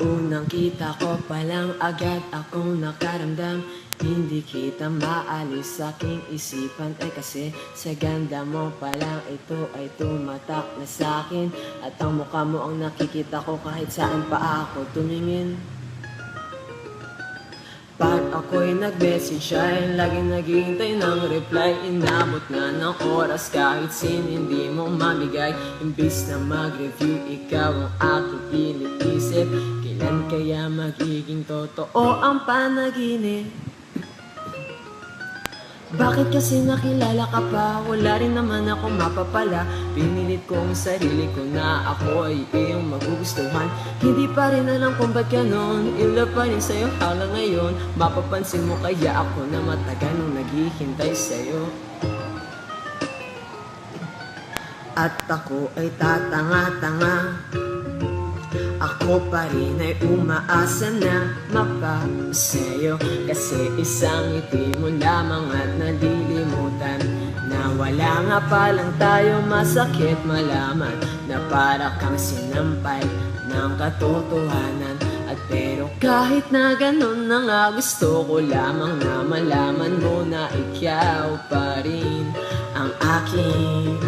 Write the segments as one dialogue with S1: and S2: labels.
S1: Unang kita ko palang agad akong nakaramdam. Hindi kita maalis sa aking isipan ay kasi sa ganda mo palang ito ay tumatak na sa'kin. At ang mukha mo ang nakikita ko kahit saan pa ako tumingin. Pag ako'y nag-message ay laging naghihintay ng reply. Inabot na ng oras kahit hindi mo mamigay. Imbis na mag-review, ikaw ang aking iniisip. Kailan kaya magiging totoo ang panaginip? Bakit kasi nakilala ka pa? Wala rin naman ako mapapala. Pinilit ko ang sarili ko na ako ay iyong magugustuhan. Hindi pa rin alam kung ba't ganon. In love pa rin sa'yo hanggang ngayon. Mapapansin mo kaya ako na matagal nung naghihintay sa'yo. At ako ay tatanga-tanga. Ako pa rin ay umaasa na mapasayo. Kasi isang ngiti mo lamang at nalilimutan na wala nga palang tayo, masakit malaman na para kang sinampal ng katotohanan. At pero kahit na ganun na nga, gusto ko lamang na malaman mo na ikaw pa rin ang aking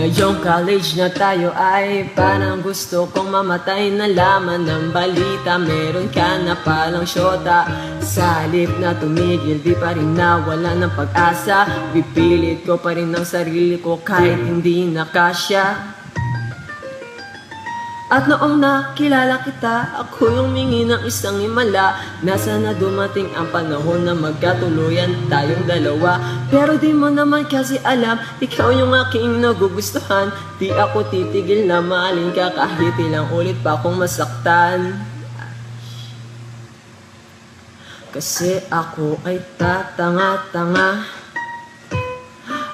S1: ngayong college na tayo ay parang gusto kong mamatay. Nalaman ng balita meron ka na palang syota. Sa halip na tumigil, di pa rin nawala ng pag-asa. Pipilit ko pa rin ang sarili ko kahit hindi nakasya. At noong nakilala kita, ako yung mingi ng isang himala. Nasa na dumating ang panahon na magkatuluyan tayong dalawa. Pero di mo naman kasi alam, ikaw yung aking nagugustuhan. Di ako titigil na mahalin ka kahit ilang ulit pa akong masaktan. Kasi ako ay tatanga-tanga.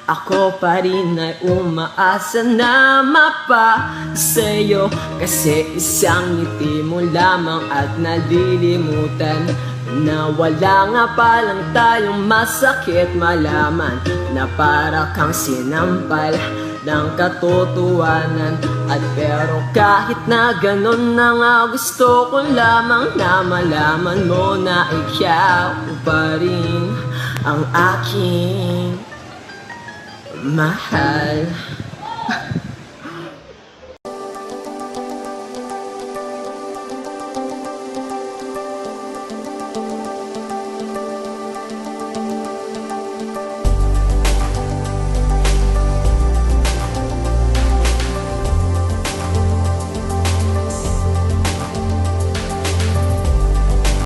S1: Ako pa rin ay umaasa na mapasayo. Kasi isang ngiti mo lamang at nalilimutan na wala nga palang tayong masakit malaman na para kang sinampal ng katotohanan. At pero kahit na ganun na nga, gusto ko lamang na malaman mo na ikaw pa rin ang aking mahal.